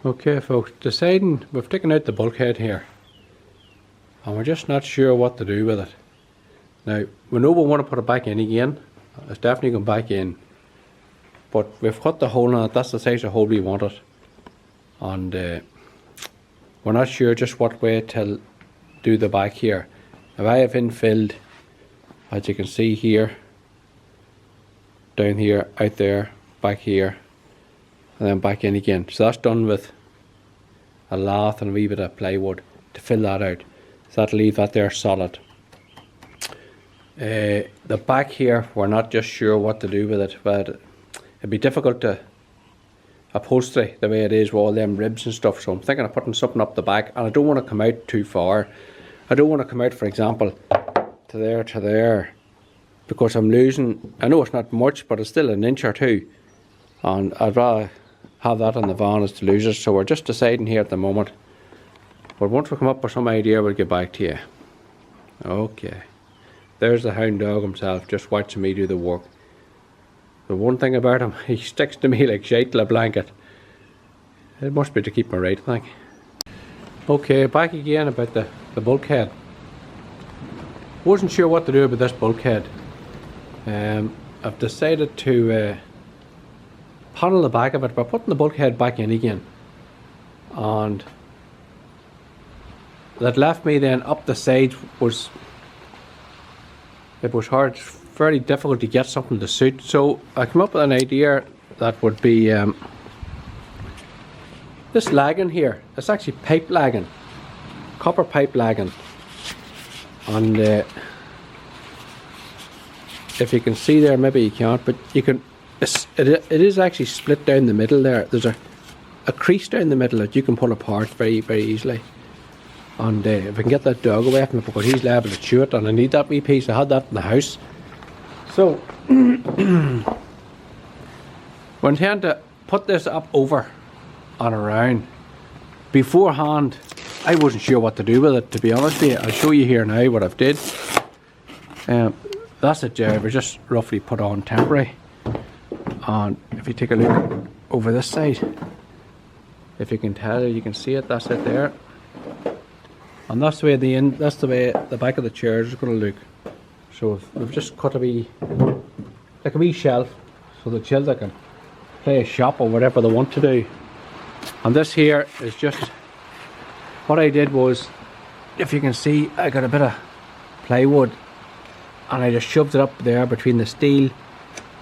Okay folks, deciding we've taken out the bulkhead here and we're just not sure what to do with it. Now we know we want to put it back in again. It's definitely going back in, but we've cut the hole on it. That's the size of hole we wanted, and we're not sure just what way to do the back here. Now I have infilled, as you can see here, down here, out there, back here, and then back in again. So that's done with a lath and a wee bit of plywood to fill that out. So that'll leave that there solid. The back here, we're not just sure what to do with it, but it'd be difficult to upholstery the way it is with all them ribs and stuff. So I'm thinking of putting something up the back, and I don't want to come out too far. I don't want to come out, for example, to there, because I'm losing, I know it's not much, but it's still an inch or two, and I'd rather have that on the van as to lose it. So we're just deciding here at the moment, but once we come up with some idea, we'll get back to you. Okay, there's the hound dog himself, just watching me do the work. The one thing about him, he sticks to me like shite to a blanket. It must be to keep me right, I think. Okay, back again about the bulkhead. Wasn't sure what to do about this bulkhead. I've decided to panel the back of it by putting the bulkhead back in again, and that left me then up the sides was hard, very difficult to get something to suit. So I came up with an idea that would be this lagging here. It's actually pipe lagging, copper pipe lagging, and if you can see there, maybe you can't, but you can. It is actually split down the middle there. There's a crease down the middle that you can pull apart very, very easily. And if I can get that dog away from it, because he's liable to chew it, and I need that wee piece. I had that in the house. So we intend to put this up over and around. Beforehand, I wasn't sure what to do with it, to be honest with you. I'll show you here now what I've did. That's it there. We just roughly put on temporary. And if you take a look over this side, if you can tell, you can see it. That's it there. And that's the way that's the way the back of the chairs is going to look. So we've just cut a wee, like a wee shelf, so the children can play a shop or whatever they want to do. And this here is just what I did was, if you can see, I got a bit of plywood and I just shoved it up there between the steel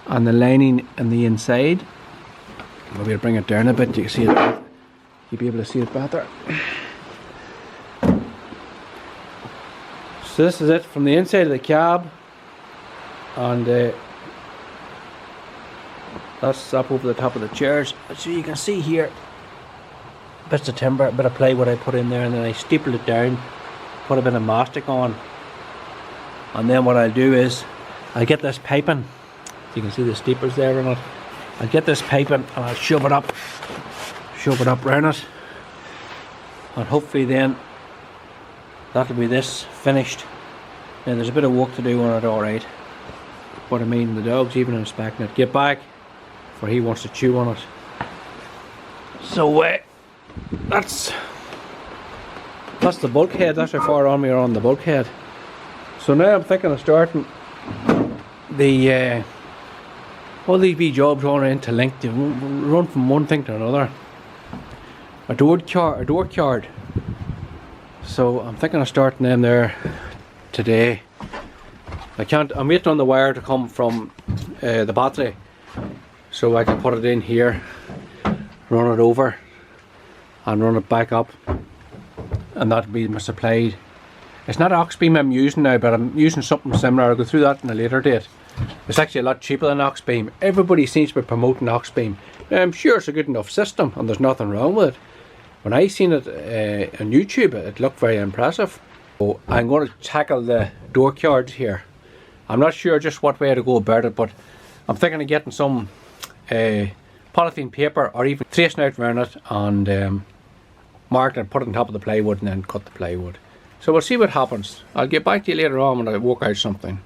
and the lining and the inside. Maybe I'll bring it down a bit. You can see it. You'll be able to see it better. So this is it from the inside of the cab, and that's up over the top of the chairs. So you can see here bits of timber, a bit of plywood I put in there, and then I stapled it down, put a bit of mastic on, and then what I'll do is I'll get this piping. You can see the steepers there on it. I'll get this piping and I'll shove it up round it, and hopefully then that'll be this finished. Now there's a bit of work to do on it, alright, but I mean the dog's even inspecting it. Get back, for he wants to chew on it. So that's the bulkhead. That's how far on we are on the bulkhead. So now I'm thinking of starting the all these wee jobs all interlinked. To run from one thing to another. A door card. So I'm thinking of starting them there today. I'm waiting on the wire to come from the battery, so I can put it in here, run it over, and run it back up, and that'll be my supplied. It's not ox beam I'm using now, but I'm using something similar. I'll go through that in a later date. It's actually a lot cheaper than ox beam. Everybody seems to be promoting ox beam. I'm sure it's a good enough system and there's nothing wrong with it. When I seen it on YouTube, it looked very impressive. So I'm going to tackle the door cards here. I'm not sure just what way to go about it, but I'm thinking of getting some polythene paper, or even tracing out around it and mark it and put it on top of the plywood and then cut the plywood. So we'll see what happens. I'll get back to you later on when I work out something.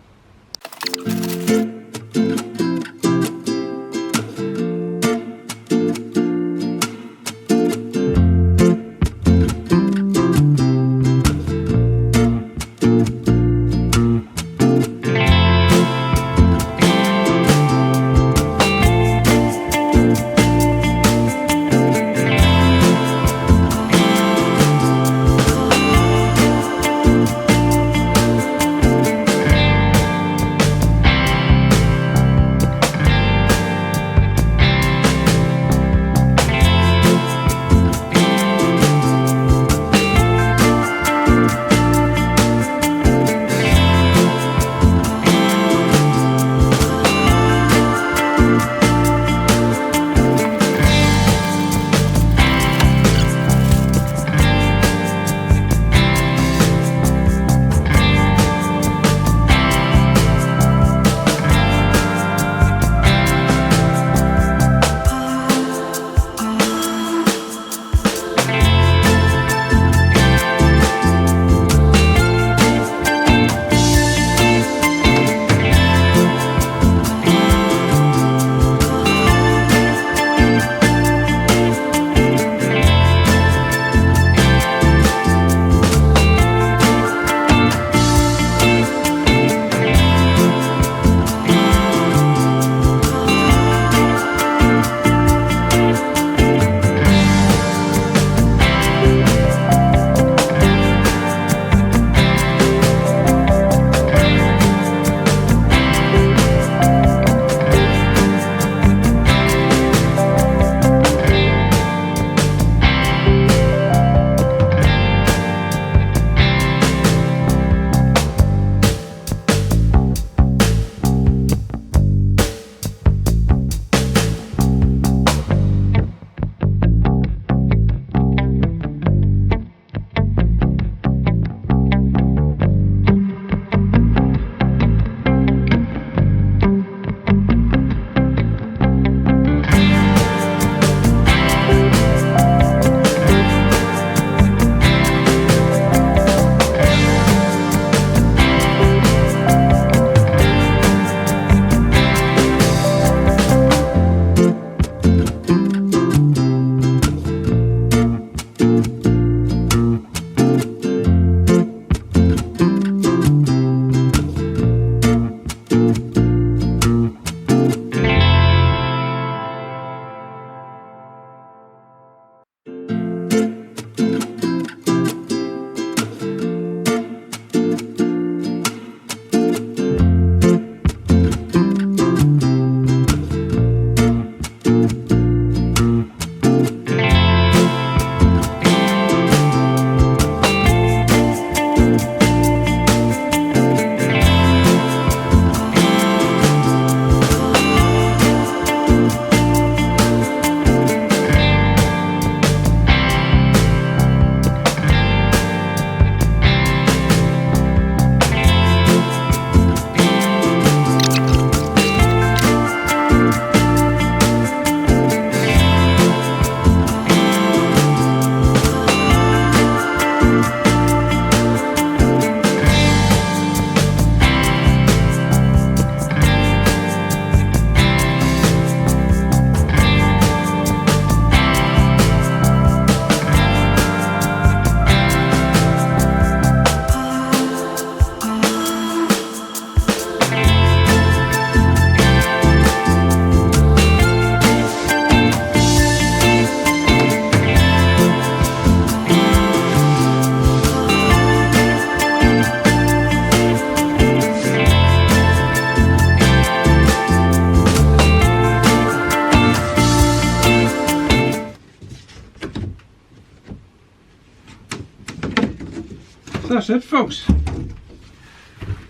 that's it, folks.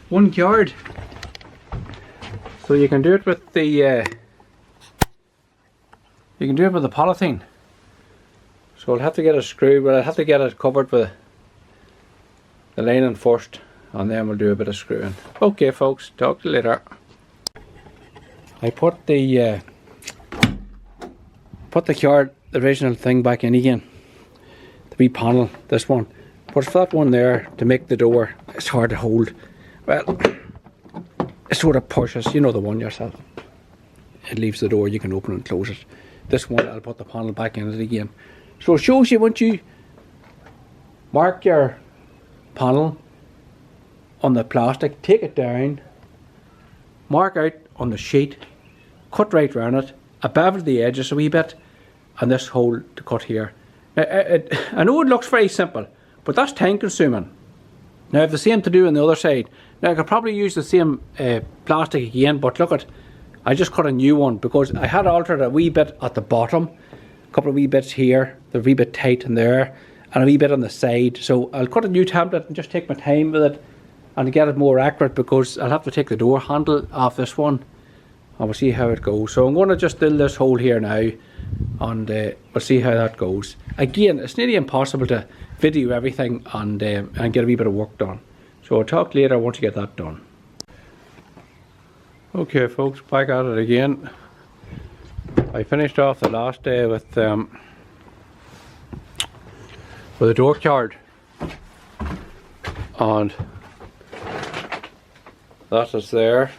1 yard. So you can do it with the polythene. So I'll have to get a screw, but I'll have to get it covered with the lining first, and then we'll do a bit of screwing. Okay, folks, talk to you later. I put the card, the original thing, back in again. The wee panel, this one. But for that one there, to make the door, it's hard to hold. Well, it sort of pushes, you know the one yourself. It leaves the door, you can open and close it. This one, I'll put the panel back in it again. So it shows you, once you mark your panel on the plastic, take it down, mark out on the sheet, cut right round it, bevel the edges a wee bit, and this hole to cut here. I know it looks very simple, but that's time consuming. Now I have the same to do on the other side. Now I could probably use the same plastic again, but look at, I just cut a new one because I had altered a wee bit at the bottom, a couple of wee bits here, the wee bit tight in there, and a wee bit on the side. So I'll cut a new template and just take my time with it and get it more accurate, because I'll have to take the door handle off this one and we'll see how it goes. So I'm going to just drill this hole here now, and we'll see how that goes. Again, it's nearly impossible to video everything and get a wee bit of work done. So I'll talk later once you get that done. Okay, folks, back at it again. I finished off the last day with a door card, and that is there.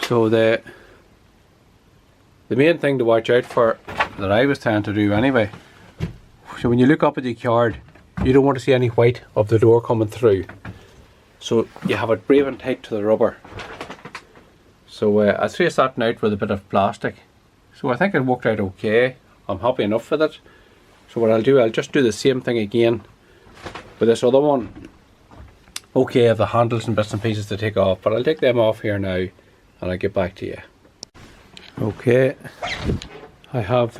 So the main thing to watch out for, that I was trying to do anyway, so when you look up at the card, you don't want to see any white of the door coming through. So you have it brave and tight to the rubber. So I traced that out with a bit of plastic. So I think it worked out okay. I'm happy enough with it. So what I'll do, I'll just do the same thing again with this other one. Okay, I have the handles and bits and pieces to take off, but I'll take them off here now and I'll get back to you. Okay, I have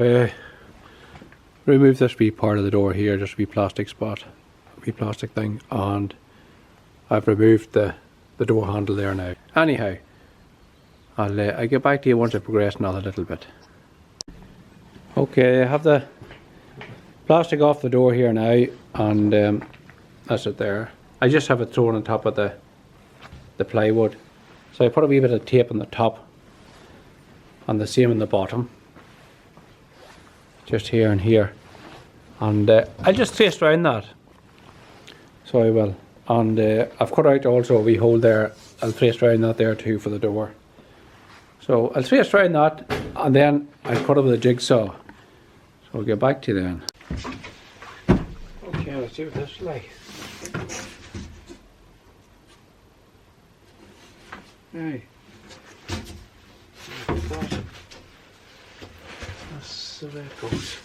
removed this wee part of the door here, just a wee plastic spot, a wee plastic thing, and I've removed the door handle there now. Anyhow, I'll get back to you once I progress another little bit. Okay, I have the plastic off the door here now, and that's it there. I just have it thrown on top of the plywood. So I put a wee bit of tape on the top and the same on the bottom, just here and here, and I'll just trace around that. So I will, and I've cut out also a wee hole there. I'll trace around that there too for the door. So I'll trace around that, and then I'll cut it with a jigsaw. So I'll get back to you then. Okay, let's see what this is like. Right. That's the way it goes.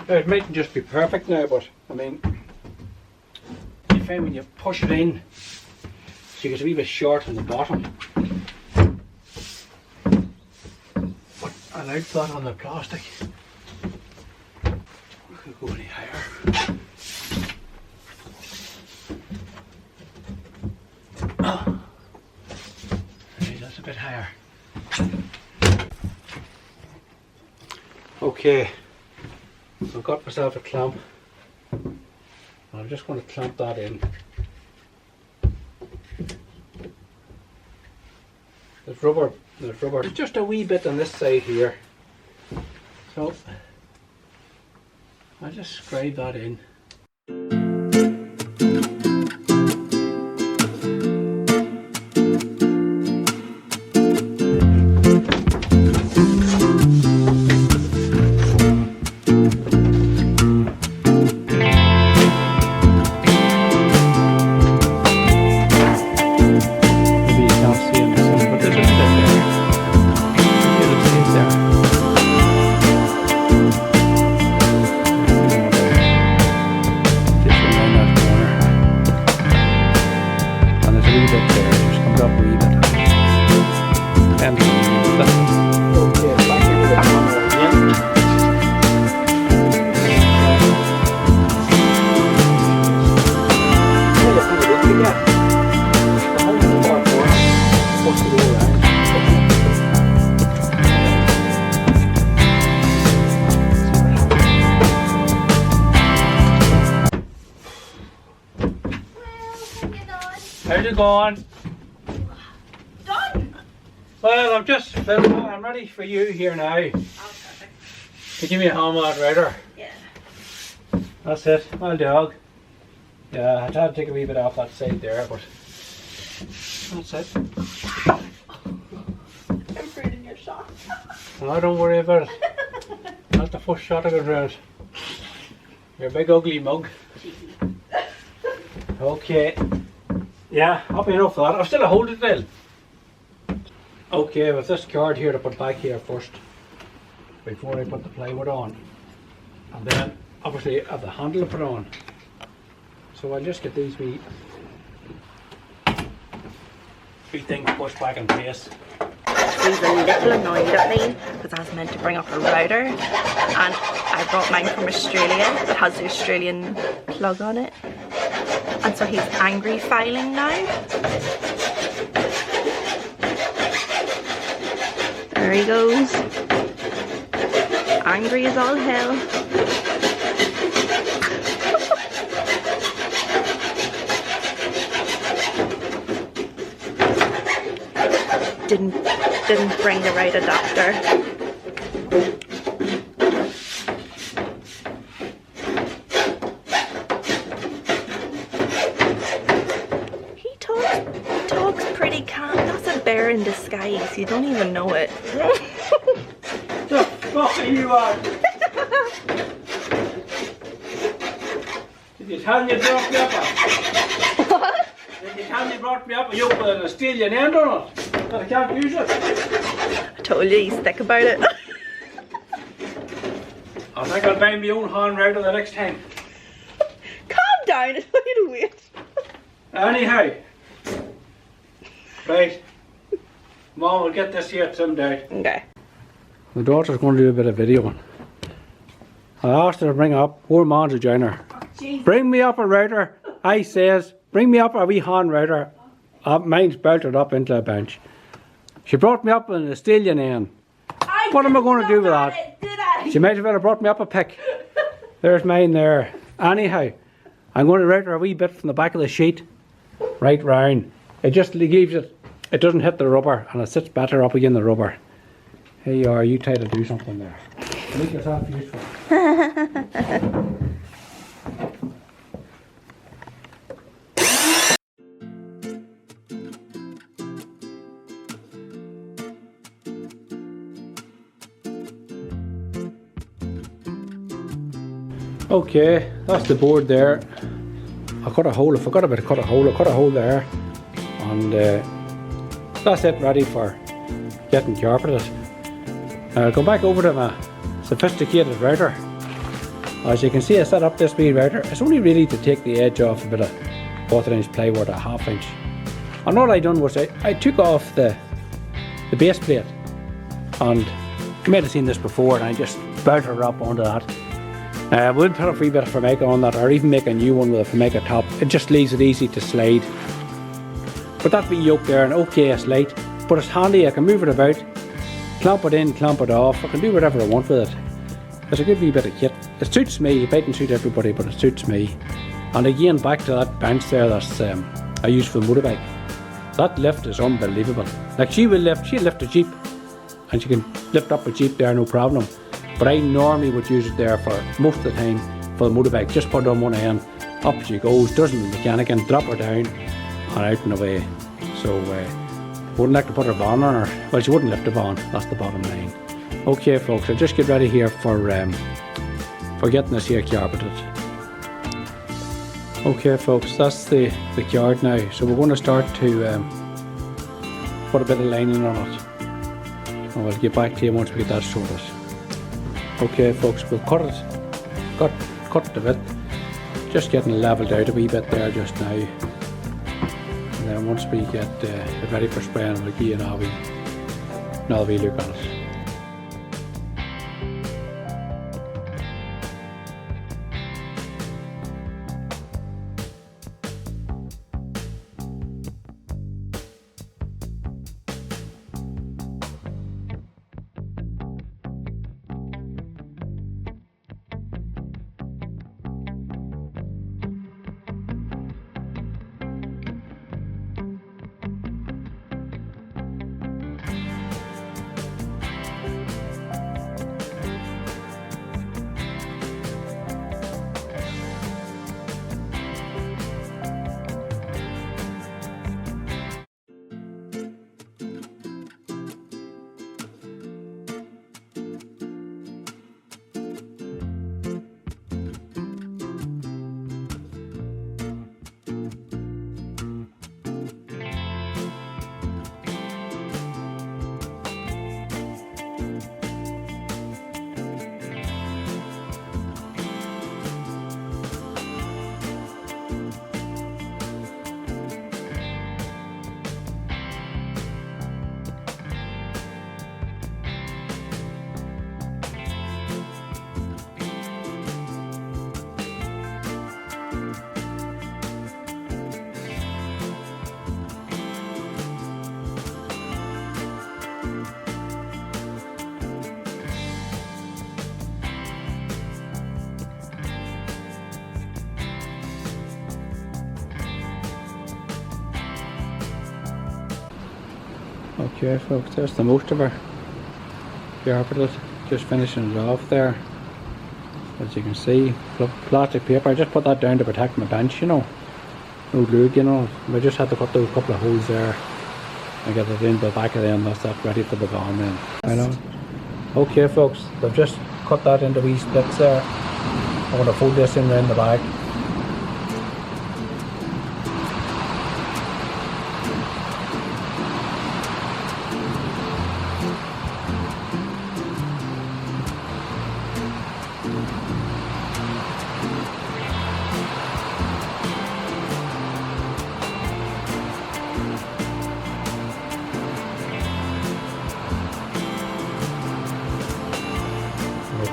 It mightn't just be perfect now, but I mean, you find when you push it in, so you get a wee bit short on the bottom. But I like that on the plastic. We could go any higher. Right, that's a bit higher. Okay, I've got myself a clamp. I'm just going to clamp that in. There's rubber. There's just a wee bit on this side here. So I'll just scribe that in. How's it going? Done. Well, I'm just filming. I'm ready for you here now. Oh, perfect. To give me a hand out router. Yeah. That's it. Well, dog. Yeah, I tried to take a wee bit off that side there, but that's it. I'm ruining your shot. No, don't worry about it. That's the first shot I got round. Your big ugly mug. Okay. Yeah, happy enough for that. I've still a hold it then. Okay, with this card here to put back here first before I put the plywood on. And then obviously I have the handle to put on. So I'll just get these wee things pushed back in place. He's a little annoyed at me because I was meant to bring up a router and I brought mine from Australia. It has the Australian plug on it. And so he's angry filing now. There he goes. Angry as all hell. Didn't bring the right adapter. He talks pretty calm. That's a bear in disguise. You don't even know it. The fuck are you on? Did you tell me you brought me up? What? Did you tell me you brought me up and you put an Australian end on it? That I can't use it? I told you he's thick about it. I think I'll buy my own hand router the next time. Calm down, wait. Anyhow. Right. Mom will get this here someday. Okay. The daughter's going to do a bit of videoing. I asked her to bring up, poor man's a joiner. Oh, Bring me up a router. I says, bring me up a wee hand router. Mine's belted up into a bench. She brought me up an Australian end. What am I going to do with that? Did I? She might have well brought me up a pick. There's mine there. Anyhow, I'm going to route her a wee bit from the back of the sheet, right round. It just leaves it, it doesn't hit the rubber and it sits better up again the rubber. Here you are, you try to do something there. Make yourself useful. Okay, that's the board there. I cut a hole, I forgot about cut a hole, I cut a hole there. And that's it, ready for getting carpeted. I'll go back over to my sophisticated router. As you can see, I set up this wee router. It's only really to take the edge off a bit of 1/4 inch plywood, a 1/2 inch. And all I done was I took off the base plate. And you might have seen this before, and I just bowed her up onto that. We'll put a wee bit of Formica on that, or even make a new one with a Formica top. It just leaves it easy to slide. But that wee yoke there, and okay, it's light, but it's handy. I can move it about, clamp it in, clamp it off. I can do whatever I want with it. It's a good wee bit of kit. It suits me. It mightn't suit everybody, but it suits me. And again, back to that bench there that's I use for the motorbike. That lift is unbelievable. Like she'll lift a Jeep, and she can lift up a Jeep there, no problem. But I normally would use it there for most of the time for the motorbike. Just put it on one end, up she goes, doesn't the mechanic, and drop her down and out and away. So wouldn't like to put her van on her. Well, she wouldn't lift the van, that's the bottom line. Okay folks, I'll just get ready here for getting this here carpeted. Okay folks, that's the yard now. So we're going to start to put a bit of lining on it. And we'll get back to you once we get that sorted. Okay folks, we'll cut the bit, just getting levelled out a wee bit there just now. And then once we get it ready for spraying, we'll give you another wee look at it. Okay folks, there's the most of her carpeted, just finishing it off there. As you can see, plastic paper. I just put that down to protect my bench, you know. No glue, you know. I just had to cut those couple of holes there and get it in the back of them. That's that ready for the bond then. I know. Okay folks, I've just cut that into wee splits there. I'm going to fold this in around the back.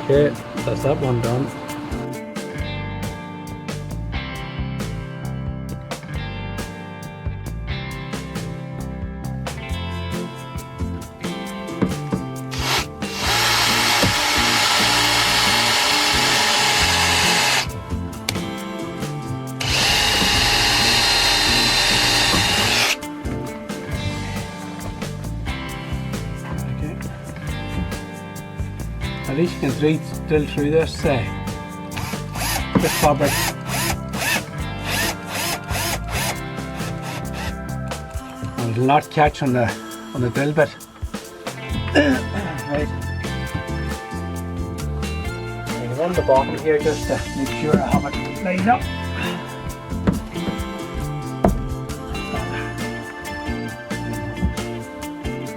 Okay, that's that one done. At least you can drill through this fabric. And it'll not catch on the drill bit. Right. And on the bottom here just to make sure I have it lined up.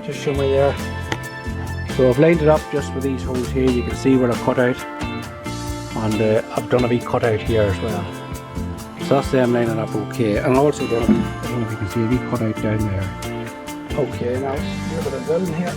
Just show me there. So I've lined it up just with these holes here. You can see where I've cut out, and I've done a wee cut out here as well. So that's them lining up okay. And I also done a wee, I don't know if you can see a wee cut out down there. Okay, now a little bit of drilling here.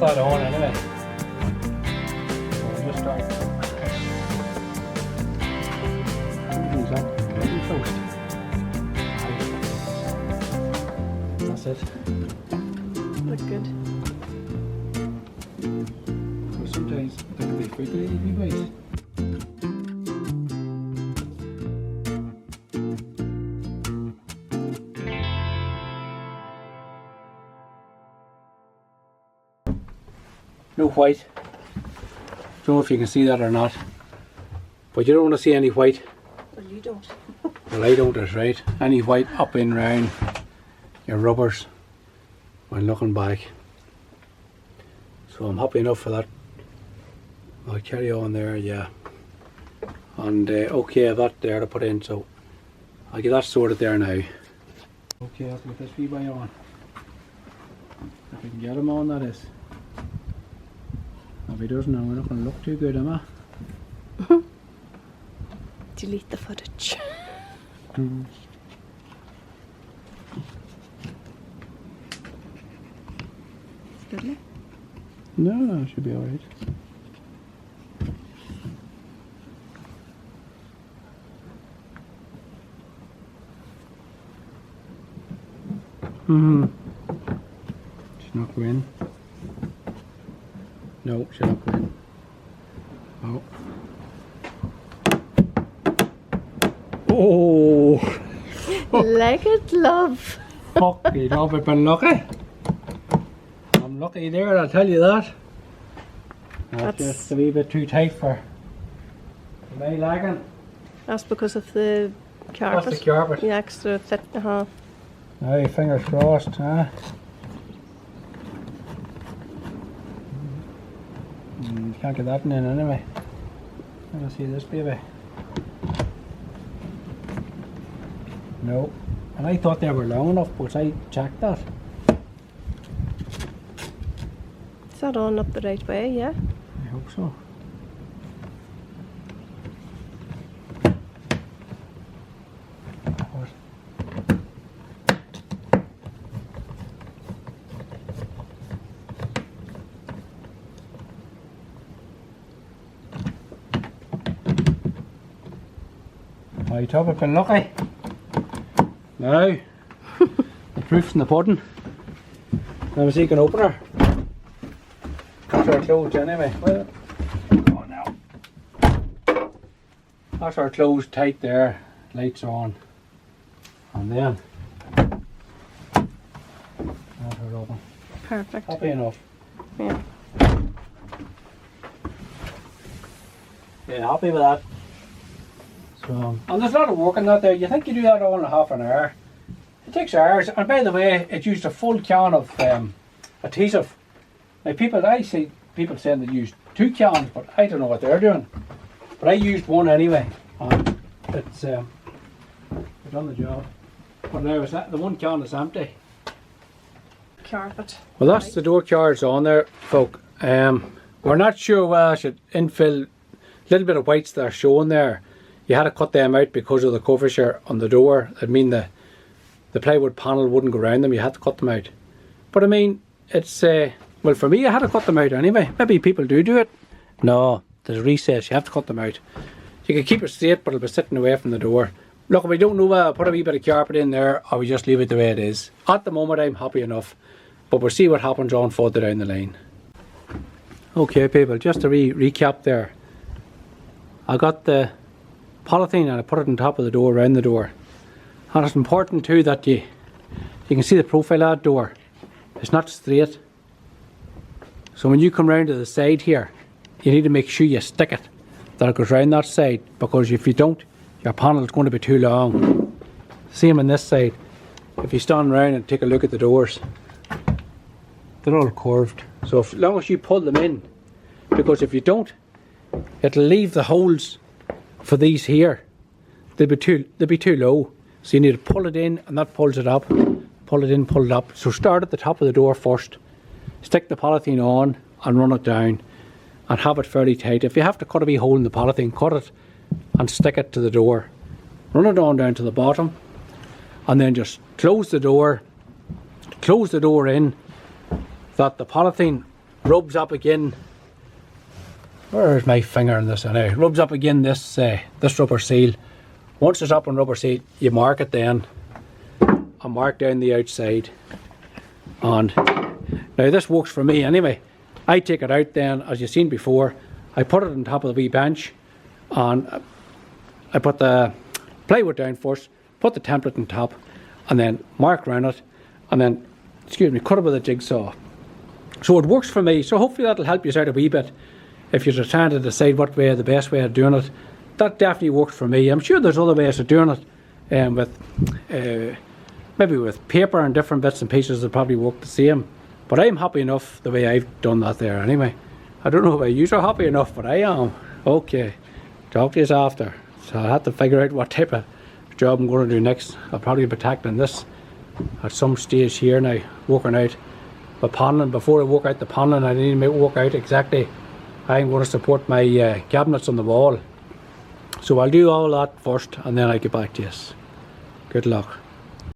That's that on anyway. So we'll just start. That's it. Look good. So sometimes they can be freaky ways. No white. Don't know if you can see that or not, but you don't want to see any white. Well, you don't. Well, I don't, that's right. Any white up and round your rubbers when looking back. So I'm happy enough for that. I'll carry on there, yeah. And okay, I've that there to put in, so I'll get that sorted there now. Okay, I'll put this wee boy on. If we can get him on, that is. If he doesn't, we're not going to look too good, am I? Delete the footage. Good. No, it should be alright. Should not go in. No, should not go in. Oh. Oh! Like it, love. Fucking love, I've been lucky. I'm lucky there, I'll tell you that. That's just a wee bit too tight for my liking. That's because of the carpet. That's the carpet. The extra thick. Aye, fingers crossed, huh? You can't get that in anyway. Let me see this baby. No. And I thought they were long enough, but I checked that. Is that on up the right way? Yeah. I hope so. Right, have it been lucky? Now, the proof's in the pudding. Now, see, you can open her. That's our closed anyway. Well, oh no. That's our closed tight there. Lights on. And then, that's her open. Perfect. Happy enough. Yeah. Yeah, happy with that. So, and there's a lot of work in that there. You think you do that all in half an hour. It takes hours. And by the way, it used a full can of adhesive. Now I see people saying they use 2 cans, but I don't know what they're doing. But I used one anyway. And it's done the job. But now the 1 can is empty. Carpet. Well, that's the door cards on there, folk. We're not sure whether I should infill a little bit of whites that are showing there. You had to cut them out because of the coverture on the door. I mean, the plywood panel wouldn't go around them. You had to cut them out. But I mean, it's well, for me, I had to cut them out anyway. Maybe people do it. No, there's a recess. You have to cut them out. You can keep it straight, but it'll be sitting away from the door. Look, we don't know whether put a wee bit of carpet in there or we just leave it the way it is. At the moment, I'm happy enough. But we'll see what happens on further down the line. Okay, people, just to recap there. I got the polythene and I put it on top of the door, around the door. And it's important too that you can see the profile of that door. It's not straight. So when you come round to the side here, you need to make sure you stick it, that it goes round that side, because if you don't, your panel is going to be too long. Same on this side. If you stand around and take a look at the doors, they're all curved. So as long as you pull them in, because if you don't, it'll leave the holes for these here. They'll be too low. So you need to pull it in, and that pulls it up. Pull it in, pull it up. So start at the top of the door first. Stick the polythene on and run it down, and have it fairly tight. If you have to cut a wee hole in the polythene, cut it and stick it to the door. Run it on down to the bottom, and then just close the door. Close the door in, that the polythene rubs up again. Where's my finger in this anyway? Rubs up again this rubber seal. Once it's up on rubber seal, you mark it then, and mark down the outside. And now this works for me anyway. I take it out then, as you've seen before. I put it on top of the wee bench, and I put the plywood down first, put the template on top, and then mark around it, and then, cut it with a jigsaw. So it works for me. So hopefully that'll help you out a wee bit if you're trying to decide what way the best way of doing it. That definitely works for me. I'm sure there's other ways of doing it, with maybe with paper and different bits and pieces that probably work the same. But I'm happy enough the way I've done that there anyway. I don't know if you are happy enough, but I am. Okay, talk to you after. So I have to figure out what type of job I'm going to do next. I'll probably be tackling this at some stage here now, working out the paneling. Before I work out the paneling, I need to work out exactly how I'm going to support my cabinets on the wall. So I'll do all that first, and then I'll get back to you. Good luck.